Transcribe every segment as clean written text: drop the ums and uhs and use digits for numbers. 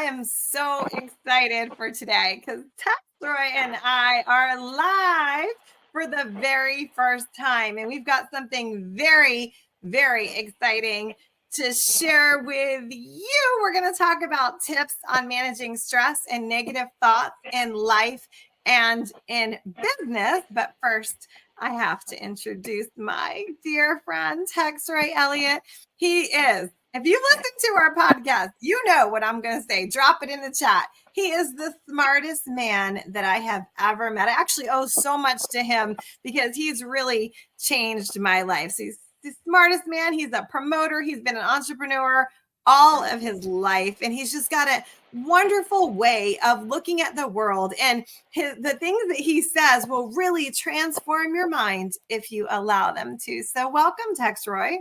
am so excited for today because Texroy and I are live for the very first time. And we've got something very, very exciting to share with you. We're going to talk about tips on managing stress and negative thoughts in life and in business. But first, I have to introduce my dear friend, Texroy Elliott. He is, if you've listened to our podcast, you know what I'm going to say. Drop it in the chat. He is the smartest man that I have ever met. I actually owe so much to him because he's really changed my life. So he's the smartest man. He's a promoter. He's been an entrepreneur all of his life. And he's just got a wonderful way of looking at the world. And the things that he says will really transform your mind if you allow them to. So welcome, Texroy.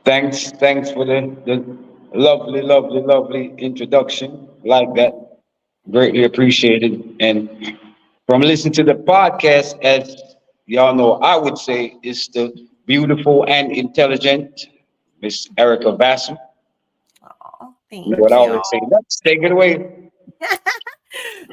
Thanks for the lovely introduction. Like that. Greatly appreciated. And from listening to the podcast, as y'all know, I would say it's the beautiful and intelligent Miss Erica Bassam. Oh, You know thank what I you. always say. Let's take it away.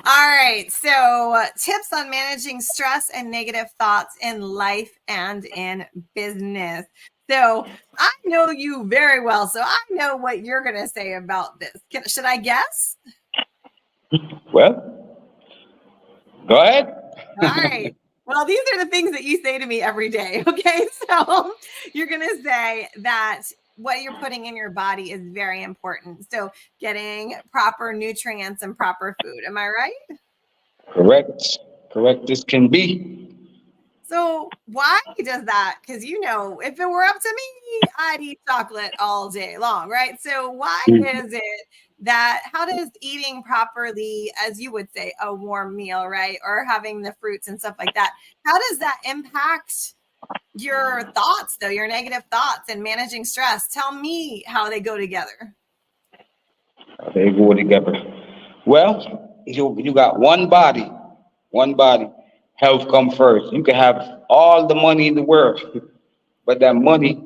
All right. So, tips on managing stress and negative thoughts in life and in business. So, I know you very well. So, I know what you're going to say about this. Should I guess? Well, go ahead. All right. Well, these are the things that you say to me every day. Okay. So, you're going to say that what you're putting in your body is very important. So, getting proper nutrients and proper food. Am I right? Correct as can be. So why does that? Because if it were up to me, I'd eat chocolate all day long, right? So why is it that how does eating properly, as you would say, a warm meal, right? Or having the fruits and stuff like that, how does that impact your thoughts, though, your negative thoughts and managing stress? Tell me how they go together. They go together. Well, you got one body. Health come first. You can have all the money in the world, but that money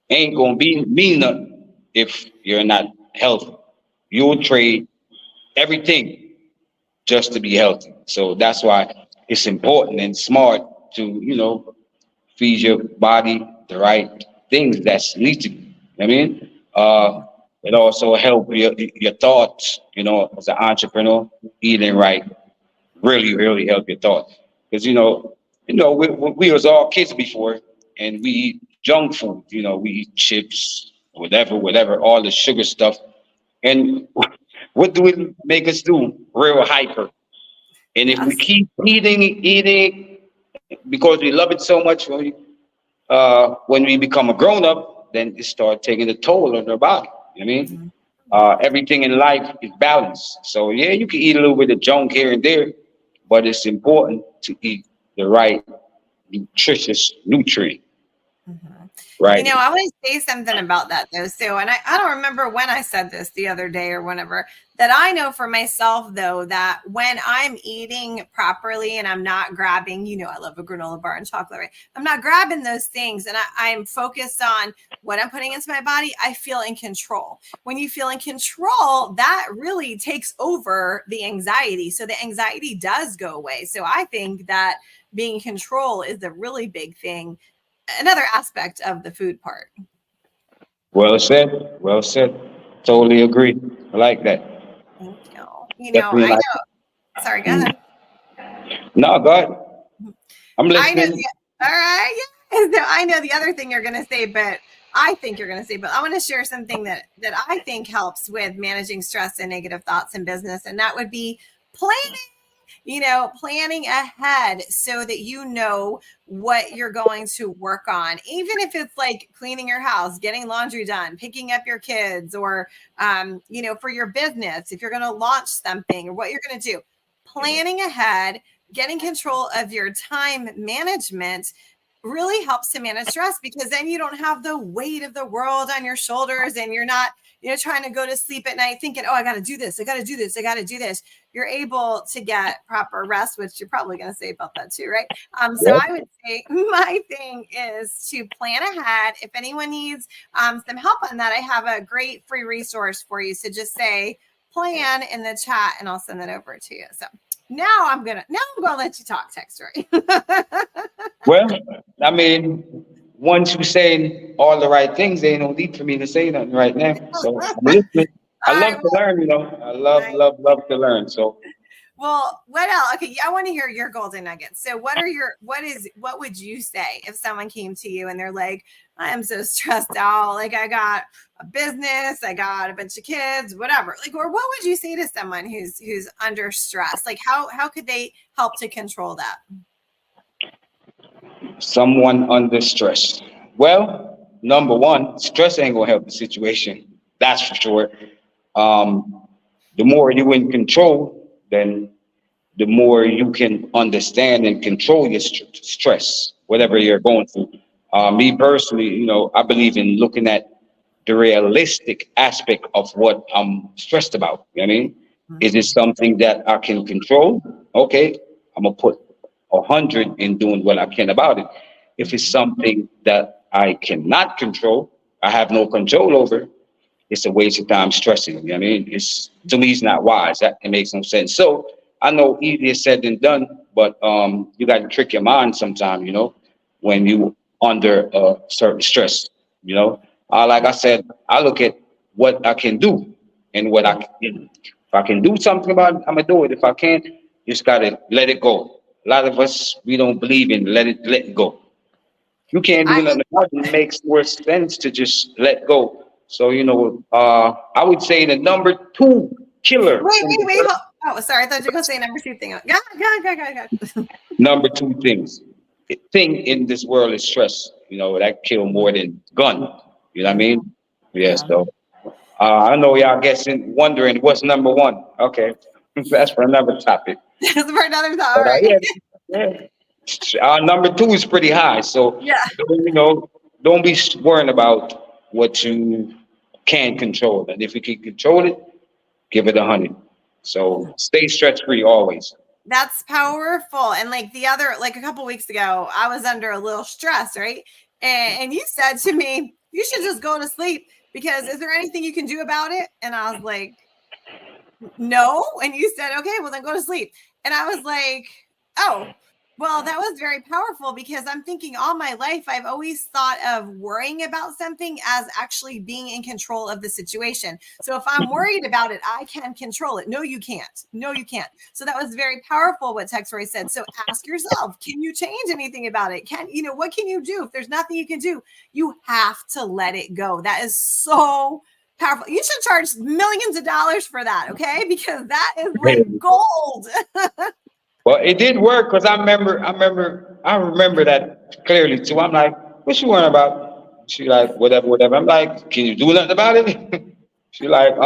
ain't gonna mean nothing if you're not healthy. You'll trade everything just to be healthy. So that's why it's important and smart to feed your body the right things that's needed. I mean, it also help your thoughts. As an entrepreneur, eating right really help your thoughts. Because we was all kids before, and we eat junk food. We eat chips, whatever, all the sugar stuff. And what do it make us do? Real hyper. And if we Yes. keep eating because we love it so much, when we become a grown up, then it start taking a toll on our body. Everything in life is balanced. So yeah, you can eat a little bit of junk here and there, but it's important to eat the right nutritious nutrient. Mm-hmm. Right. I want to say something about that though. So, and I don't remember when I said this the other day or whenever, that I know for myself though, that when I'm eating properly and I'm not grabbing, I love a granola bar and chocolate, right? I'm not grabbing those things and I'm focused on what I'm putting into my body. I feel in control. When you feel in control, that really takes over the anxiety. So the anxiety does go away. So I think that being in control is a really big thing. Another aspect of the food part. Well said. Well said. Totally agree. I like that. Thank you. Definitely I like. know. Sorry, go Mm. ahead. No, go ahead. I'm I know. listening. All right. Yeah. So I know the other thing you're going to say, but I think you're going to say, but I want to share something that I think helps with managing stress and negative thoughts in business, and that would be planning. Planning ahead so that you know what you're going to work on, even if it's like cleaning your house, getting laundry done, picking up your kids, or, for your business, if you're going to launch something or what you're going to do, planning ahead, getting control of your time management really helps to manage stress because then you don't have the weight of the world on your shoulders and you're not trying to go to sleep at night thinking, oh, I got to do this. I got to do this. I got to do this. You're able to get proper rest, which you're probably going to say about that too, right? So Yep. I would say my thing is to plan ahead. If anyone needs some help on that, I have a great free resource for you. So just say plan in the chat and I'll send that over to you. So now I'm gonna let you talk, Texroy. Well, I mean, once you saying all the right things, there ain't no need for me to say nothing right now. So I'm listening. I All right, love to learn, you know. I love, nice. love, love to learn. So Well, what else? Okay, I want to hear your golden nuggets. So what would you say if someone came to you and they're like, I am so stressed out. Like I got a business, I got a bunch of kids, whatever. Like, or what would you say to someone who's under stress? Like how could they help to control that? someone under stress. Well, number one, stress ain't gonna help the situation. That's for sure. Um, the more you in control, then the more you can understand and control your stress, whatever you're going through. Me personally, you know, I believe in looking at the realistic aspect of what I'm stressed about. You know what I mean? Is it something that I can control? Okay, I'm gonna put 100 in doing what I can about it. If it's something that I cannot control, I have no control over, it's a waste of time stressing. You know what I mean? It's to me, it's not wise. That it makes no sense. So I know easier said than done, but you got to trick your mind sometimes. You know, when you under certain stress. You know, like I said, I look at what I can do and what I can. If I can do something about it, I'm gonna do it. If I can't, just gotta let it go. A lot of us we don't believe in let it go. You can't I do nothing about it. It makes more sense to just let go. So, you know, I would say the number two killer in the wait. Oh, sorry. I thought you were gonna say number two thing. God. number two thing in this world is stress. You know, that kill more than gun. You know what I mean? Yeah, Yeah. so I know y'all guessing wondering what's number one. Okay. That's for another topic. That's for another time. All But right. yeah, yeah. Number two is pretty high. So, Yeah. you know, don't be worrying about what you can control. And if you can control it, give it 100. So stay stress free always. That's powerful. And like a couple weeks ago, I was under a little stress, right? And you said to me, you should just go to sleep because is there anything you can do about it? And I was like, no. And you said, okay, well then go to sleep. And I was like, oh, well, that was very powerful because I'm thinking all my life, I've always thought of worrying about something as actually being in control of the situation. So if I'm worried about it, I can control it. No, you can't. No, you can't. So that was very powerful what Texroy said. So ask yourself, can you change anything about it? What can you do? If there's nothing you can do, you have to let it go. That is so powerful. You should charge millions of dollars for that, okay? Because that is like gold. Well, it did work because I remember that clearly too. I'm like, what you worrying about? She like, whatever, whatever. I'm like, can you do nothing about it? She like,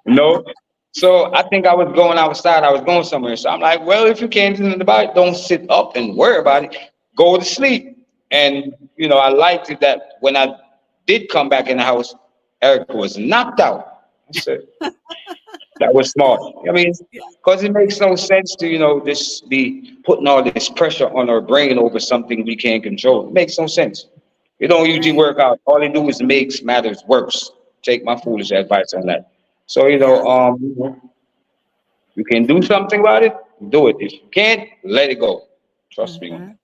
no. So I think I was going outside. I was going somewhere. So I'm like, well, if you can't do nothing about it, don't sit up and worry about it. Go to sleep. And you know, I liked it that when I did come back in the house, Erica was knocked out. I said, that was smart. I mean, because it makes no sense to, you know, just be putting all this pressure on our brain over something we can't control. It makes no sense. It don't usually Right. work out. All they do is makes matters worse. Take my foolish advice on that. So, Yeah. you can do something about it, do it. If you can't, let it go. Trust me on Mm-hmm. that.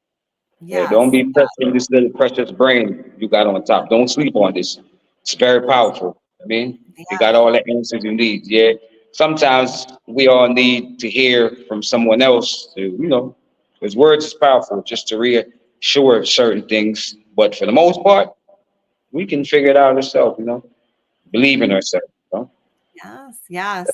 Yeah, don't Yes. be pressing this little precious brain you got on top. Don't sleep on this. It's very powerful. I mean, you Yeah. got all the answers you need. Yeah. Sometimes we all need to hear from someone else to, you know, because words is powerful just to reassure certain things. But for the most part, we can figure it out ourselves, you know, believe in Mm-hmm. ourselves. You know? Yes. Yes.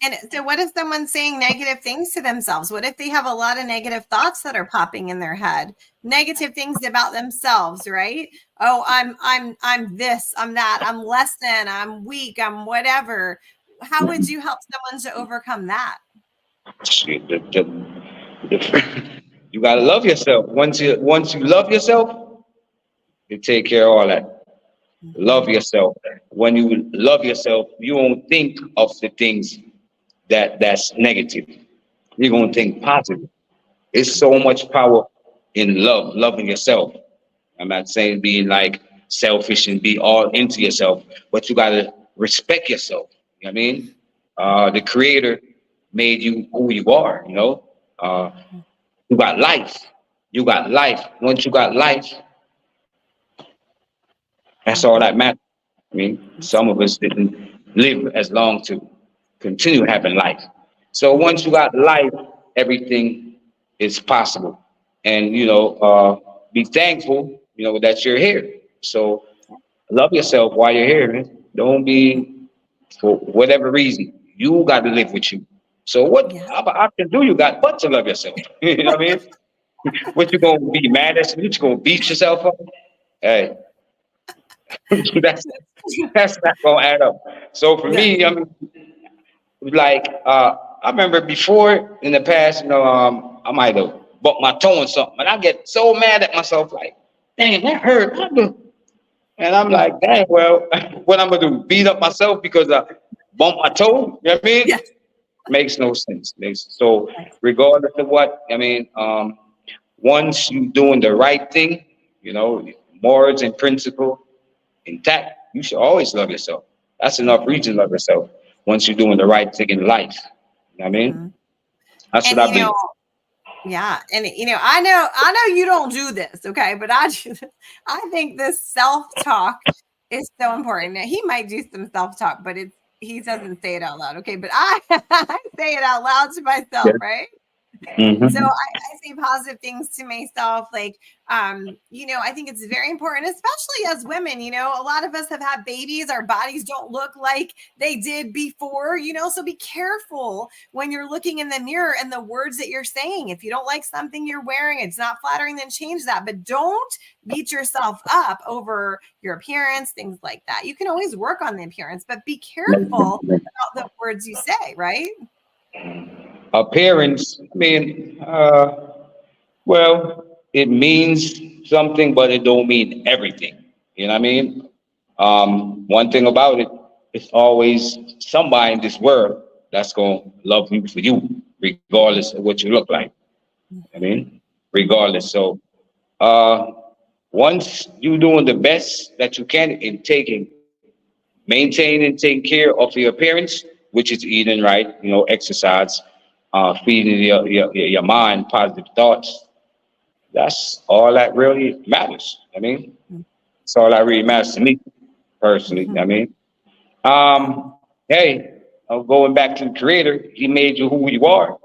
And so, what if someone's saying negative things to themselves? What if they have a lot of negative thoughts that are popping in their head? Negative things about themselves, right? Oh, I'm this, I'm that, I'm less than, I'm weak, I'm whatever. How would you help someone to overcome that? Shit, you gotta love yourself. Once you love yourself, you take care of all that. Love Mhm. yourself. When you love yourself, you won't think of the things that's negative. You're gonna think positive. It's so much power in love, loving yourself. I'm not saying being like selfish and be all into yourself, but you gotta respect yourself. You know what I mean? The creator made you who you are, you know. Uh, you got life. You got life. Once you got life, that's all Mhm. that matters. I mean, some of us didn't live as long to continue having life. So once you Mhm. got life, everything is possible. And be thankful, that you're here. So love yourself while you're here, man. Don't be for whatever reason. You got to live with you. So what Yeah. other option do you got but to love yourself? You know what I mean? What you gonna be mad at? You gonna beat yourself up? Hey, that's that's not gonna add up. So for That me, I mean, like I remember before in the past, I might have bumped my toe on something, and I get so mad at myself, like, dang, that hurt. And I'm Mhm. like, dang, well, what I'm gonna do? Beat up myself because I bumped my toe? You know what I mean? Yes. Makes no sense. So regardless of what, I mean, once you doing the right thing, morals and principle intact, you should always love yourself. That's enough Mhm. reason to love yourself once you're doing the right thing in life. You know what I mean? Mhm. That's what And I believe. yeah, and I know you don't do this, okay, but I do. I think this self-talk is so important. Now, he might do some self-talk, but he doesn't say it out loud, okay? But I I say it out loud to myself, Yeah. right? So Hmm. I say positive things to myself. Like, I think it's very important, especially as women. A lot of us have had babies. Our bodies don't look like they did before, so be careful when you're looking in the mirror and the words that you're saying. If you don't like something you're wearing, it's not flattering, then change that. But don't beat yourself up over your appearance, things like that. You can always work on the appearance, but be careful about the words you say, right? Appearance, I mean, well, it means something, but it don't mean everything. You know what I mean? One thing about it, it's always somebody in this world that's gonna love you for you, regardless of what you look like. I Mhm. mean, regardless. So, uh, once you doing the best that you can in maintaining, taking care of your appearance, which is eating right, exercise, feeding your mind positive thoughts. That's all that really matters. I mean, that's all that really matters to me personally. Mhm. I mean, Yeah. hey, going back to the creator, he made you who you are.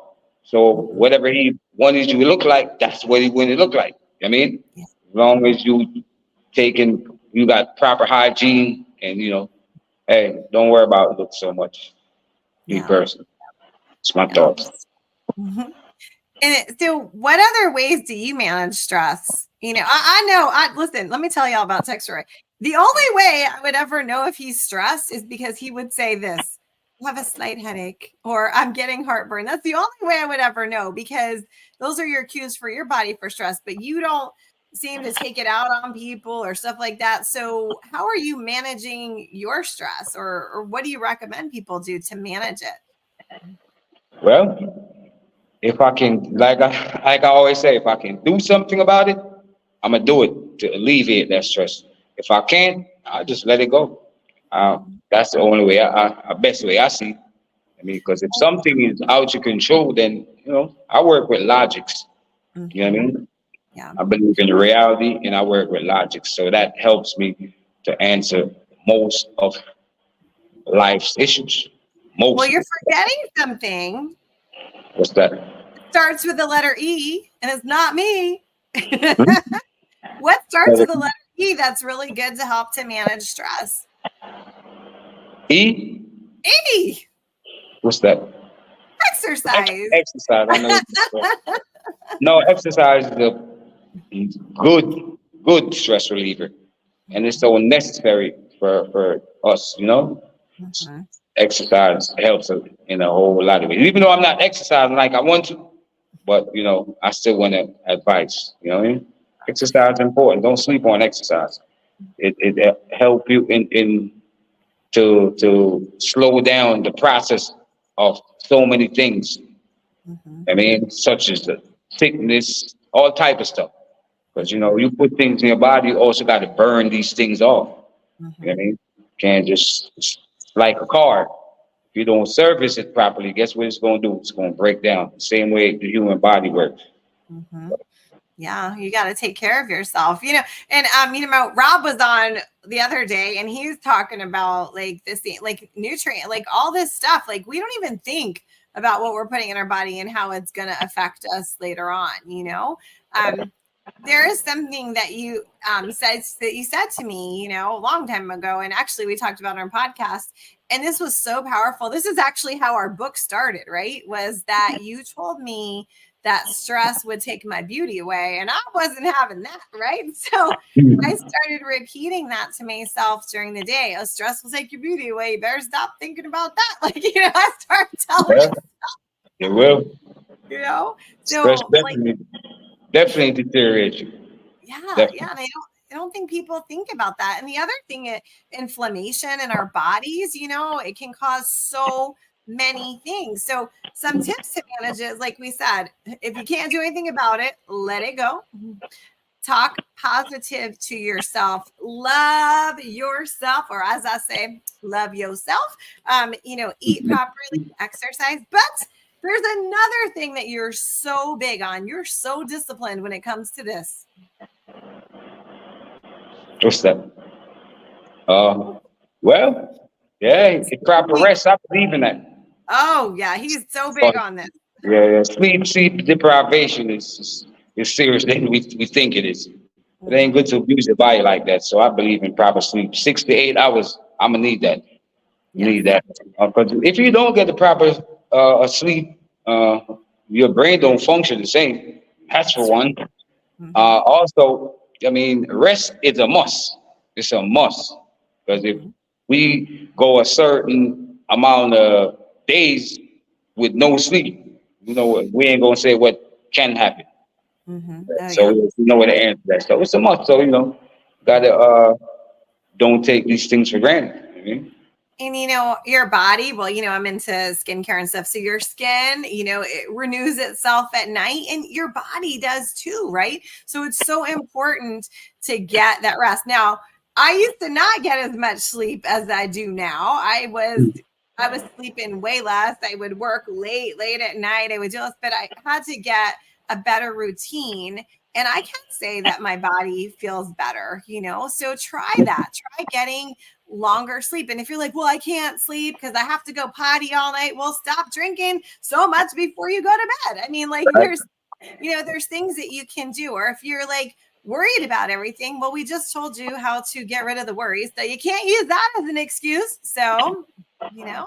So Mhm. whatever he wanted you to look like, that's what he wanted to look like. I mean, Yeah. as long as you got proper hygiene, and hey, don't worry about look so much. Me Yeah. personally, it's my Yeah. thoughts. Mhm. So what other ways do you manage stress? I know. Listen. Let me tell y'all about Texroy. The only way I would ever know if he's stressed is because he would say this: "I have a slight headache," or "I'm getting heartburn." That's the only way I would ever know, because those are your cues for your body for stress. But you don't seem to take it out on people or stuff like that. So how are you managing your stress, or what do you recommend people do to manage it? Well, if I can, like I always say, if I can do something about it, I'm gonna do it to alleviate that stress. If I can't, I'll just let it go. That's the only way, best way I see. I mean, because if something is out of control, then I work with logics. You know what I Mhm. mean? Yeah. I believe in reality, and I work with logic, so that helps me to answer most of life's issues. Well, Most of you're it. forgetting something. What's that? It starts with the letter E, and it's not me. Hmm? What starts with the letter E that's really good to help to manage stress? E. E, What's that? exercise. Exercise. I know. No, exercise is a good, good stress reliever, and it's so necessary for us. Mhm. Exercise helps in a whole lot of ways. Even though I'm not exercising like I want to, but I still want to advise. You know what I mean? Exercise is important. Don't sleep on exercise. It help you in to slow down the process of so many things. Hmm. I mean, such as the sickness, all type of stuff. Because Hmm. you put things in your body, you also got to burn these things off. You know what I Hmm. mean? Can't just it's like a car. If you don't service it properly, guess what it's going to do? It's going to break down. Same way the human body works. Hmm. Yeah, you got to take care of yourself, And Rob was on the other day, and he was talking about like this, like nutrient, like all this stuff. Like we don't even think about what we're putting in our body and how it's going to affect us later on. There is something that you said to me, a long time ago, and actually we talked about it on our podcast, and this was so powerful. This is actually how our book started, right? Was that you told me that stress would take my beauty away, and I wasn't having that, right? So I started repeating that to myself during the day. Oh, stress will take your beauty away. You better stop thinking about that. Like, I started telling Yeah, me, it will. you know. Stress So like, definitely deteriorate you. yeah, Definitely. and I don't think people think about that. And the other thing, inflammation in our bodies, it can cause so many things. So some tips to manage it, like we said, if you can't do anything about it, let it go. Talk positive to yourself. Love yourself, or as I say, love yourself. Eat properly, exercise. But there's another thing that you're so big on. You're so disciplined when it comes to this. What's that? Uh, well, yeah, get proper Sleep. rest. I believe in that. Oh, yeah, he's so big But on this. yeah, sleep deprivation is serious than we think it is. It ain't good Mhm. to abuse your body like that. So I believe in proper sleep. 6 to 8 hours. I'm gonna need that. Yes. Need that. Because if you don't get the proper sleep, your brain don't function the same. That's for That's true. one. Mhm. Also, I mean, rest is a must. It's a must because if Mhm. we go a certain amount of days with no sleep, we ain't gonna say what can happen. Mhm. Oh, So yeah. we know where to answer that. So it's a must. So gotta Mhm. don't take these things for granted. And your body, well, I'm into skincare and stuff. So your skin, it renews itself at night, and your body does too, right? So it's so important to get that rest. Now, I used to not get as much sleep as I do now. I was sleeping way less. I would work late at night. I would do this, but I had to get a better routine. And I can say that my body feels better. So try that. Try getting longer sleep. And if you're like, well, I can't sleep because I have to go potty all night, well, stop drinking so much before you go to bed. I mean, like Right. there's things that you can do. Or if you're like worried about everything, well, we just told you how to get rid of the worries. So you can't use that as an excuse. So, you know,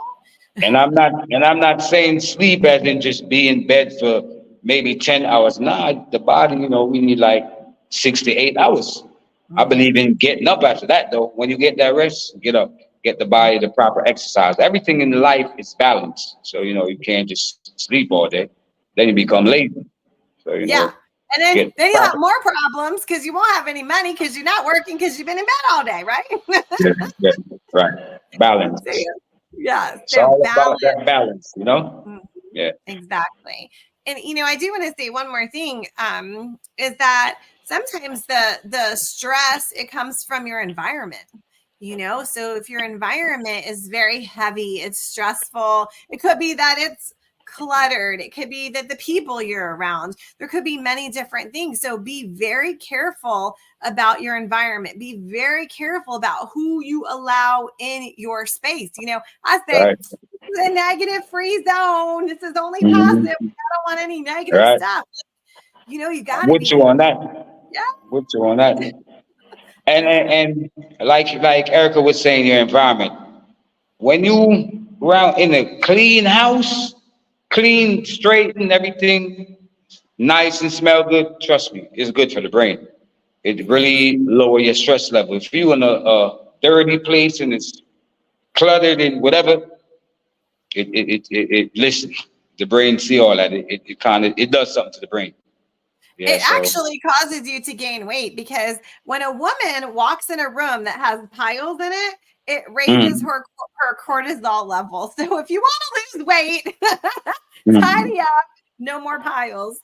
And I'm not saying sleep as in just be in bed for maybe 10 hours. Nah, the body, we need like 6 to 8 hours. I believe mhm. in getting up after that though. When you get that rest, get up, get the body the proper exercise. Everything in life is balanced. So you can't just sleep all day. Then you become Mhm. lazy. So Yeah. And then, get then you'll have proper. more problems because you won't have any money because you're not working because you've been in bed all day, right? Yeah, yeah, right. Balance. So, yeah. It's So all about balance. that balance. Mhm. Yeah. Exactly. And I do want to say one more thing, is that sometimes the stress, it comes from your environment. So if your environment is very heavy, it's stressful, it could be that it's cluttered, it could be that the people you're around, there could be many different things. So be very careful about your environment. Be very careful about who you allow in your space. I say Right. the negative free zone. This is only positive. Mhm. I don't want any negative Right. stuff. You got I'm to with you be, on that. yeah. With you on that. And like Erica was saying, your environment. When you around in a clean house, clean, straight, and everything nice and smell good, trust me, it's good for the brain. It Yes. really lower your stress level. If you in a dirty place and it's cluttered and whatever, listen. The brain see all that. It kind of it does something to the brain. Yeah, It so actually causes you to gain weight because when a woman walks in a room that has piles in it, it raises mm, her cortisol level. So if you want to lose weight, mm. tidy up, no more piles.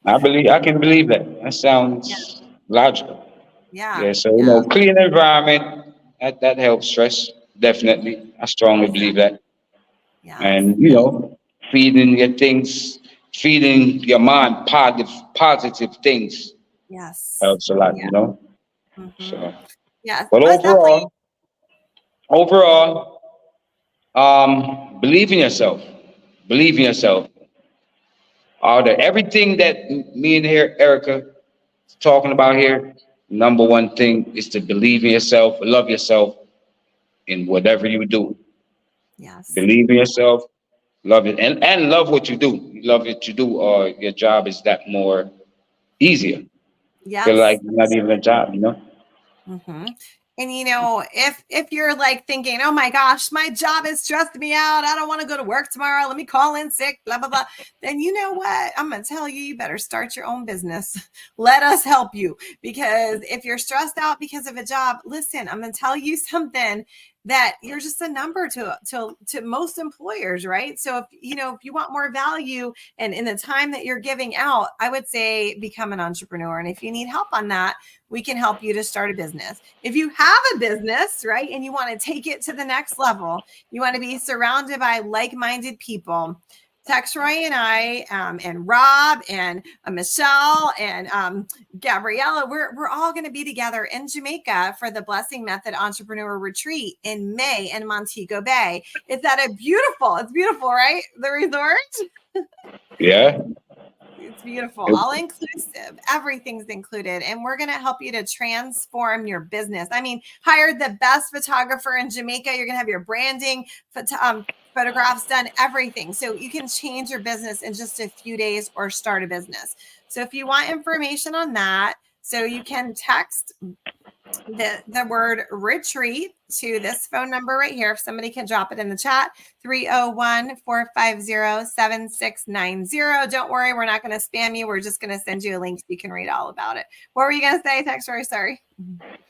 I can believe that. That Yeah, sounds logical. yeah, Yeah, so yeah, clean environment that helps stress. Definitely. I strongly believe exactly. that. Yes, And yes, feeding your things, feeding your mind positive things yes. helps a lot, Yeah. Hmm. So Yes, but most definitely. overall, believe in yourself. Believe in yourself. All the everything that me and here Erica talking about here, number one thing is to believe in yourself, love yourself in whatever you do. Yes, Believe in yourself, love it, and love what you do. You love what you do, or your job is that more easier. Feel like yes. it's not even a job. Hmm. And if you're like thinking, oh my gosh, my job has stressed me out. I don't want to go to work tomorrow. Let me call in sick, blah, blah, blah. Then you know what? I'm going to tell you, you better start your own business. Let us help you. Because if you're stressed out because of a job, listen, I'm going to tell you something that you're just a number to most employers, right? So if you want more value and in the time that you're giving out, I would say become an entrepreneur. And if you need help on that, we can help you to start a business. If you have a business, right, and you want to take it to the next level, you want to be surrounded by like-minded people. Texroy and I, and Rob and Michelle and Gabriella, we're all going to be together in Jamaica for the Blessing Method Entrepreneur Retreat in May in Montego Bay. It's beautiful, right? The resort. Yeah. It's beautiful, all inclusive. Everything's included. And we're going to help you to transform your business. I mean, hire the best photographer in Jamaica. You're going to have your branding, photographs done, everything. So you can change your business in just a few days or start a business. So if you want information on that, so you can text the word retreat to this phone number right here. If somebody can drop it in the chat, 301-450-7690. Don't worry, we're not going to spam you. We're just going to send you a link so you can read all about it. What were you going to say, Texroy? Sorry.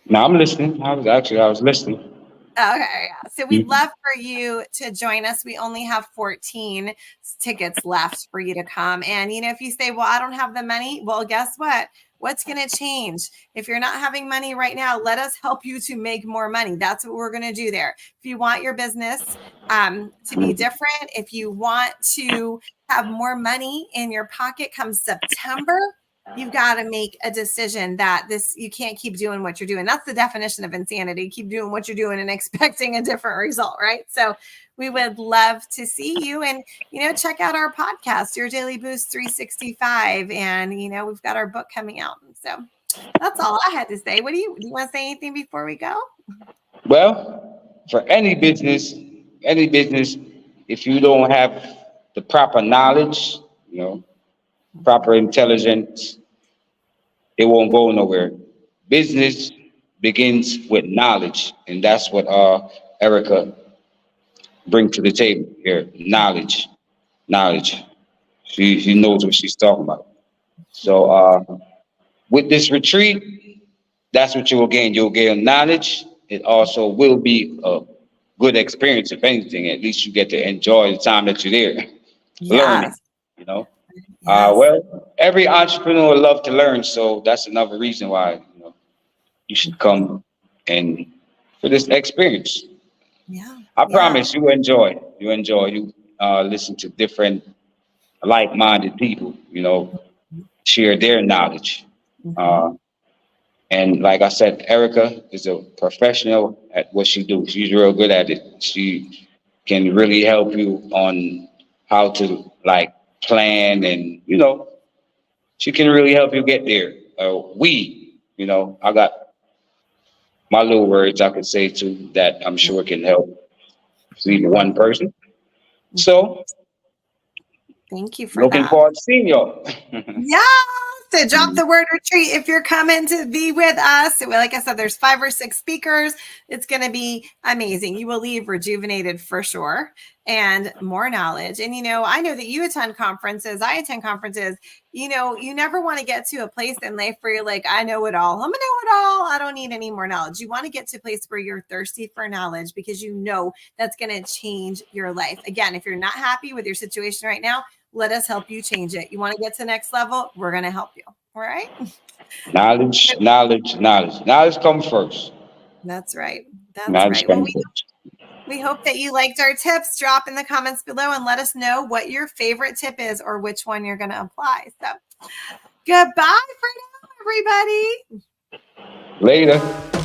Now I'm listening. I was listening. Okay, yeah. So we'd Mhm. love for you to join us. We only have 14 tickets left for you to come. And if you say, well, I don't have the money, well, guess what? What's going to change? If you're not having money right now, let us help you to make more money. That's what we're going to do there. If you want your business to be different, if you want to have more money in your pocket come September, you've got to make a decision that you can't keep doing what you're doing. That's the definition of insanity. Keep doing what you're doing and expecting a different result, right? So we would love to see you and, check out our podcast, Your Daily Boost 365. And, we've got our book coming out. So that's all I had to say. Do you want to say anything before we go? Well, for any business, if you don't have the proper knowledge, proper intelligence, it won't go nowhere. Business begins with knowledge, and that's what Erica bring to the table here. Knowledge. She knows what she's talking about. So with this retreat, that's what you will gain. You'll gain knowledge. It also will be a good experience, if anything. At least you get to enjoy the time that you're there, learning. Yes. You know. Yes. Well, every entrepreneur love to learn, so that's another reason why you should come and for this experience. Yeah. I Yeah. promise you enjoy. You enjoy. You listen to different like-minded people. Share their knowledge. Mm-hmm. Uh, and like I said, Erica is a professional at what she do. She's real good at it. She can really help you on how to like plan and she can really help you get there. I got my little words I could say too that I'm sure can help even Mm-hmm. one person. Mm-hmm. So Thank you for looking that. forward to seeing y'all. Yes. to drop the word retreat if you're coming to be with us. Like I said, there's 5 or 6 speakers. It's going to be amazing. You will leave rejuvenated for sure and more knowledge. And, I know that you attend conferences. I attend conferences. You never want to get to a place in life where you're like, I know it all. I'm going to know it all. I don't need any more knowledge. You want to get to a place where you're thirsty for knowledge because that's going to change your life. Again, if you're not happy with your situation right now, let us help you change it. You want to get to the next level? We're going to help you. All right. Knowledge comes first. That's right. Knowledge Well, comes first. we hope that you liked our tips. Drop in the comments below and let us know what your favorite tip is or which one you're going to apply. So goodbye for now, everybody. Later.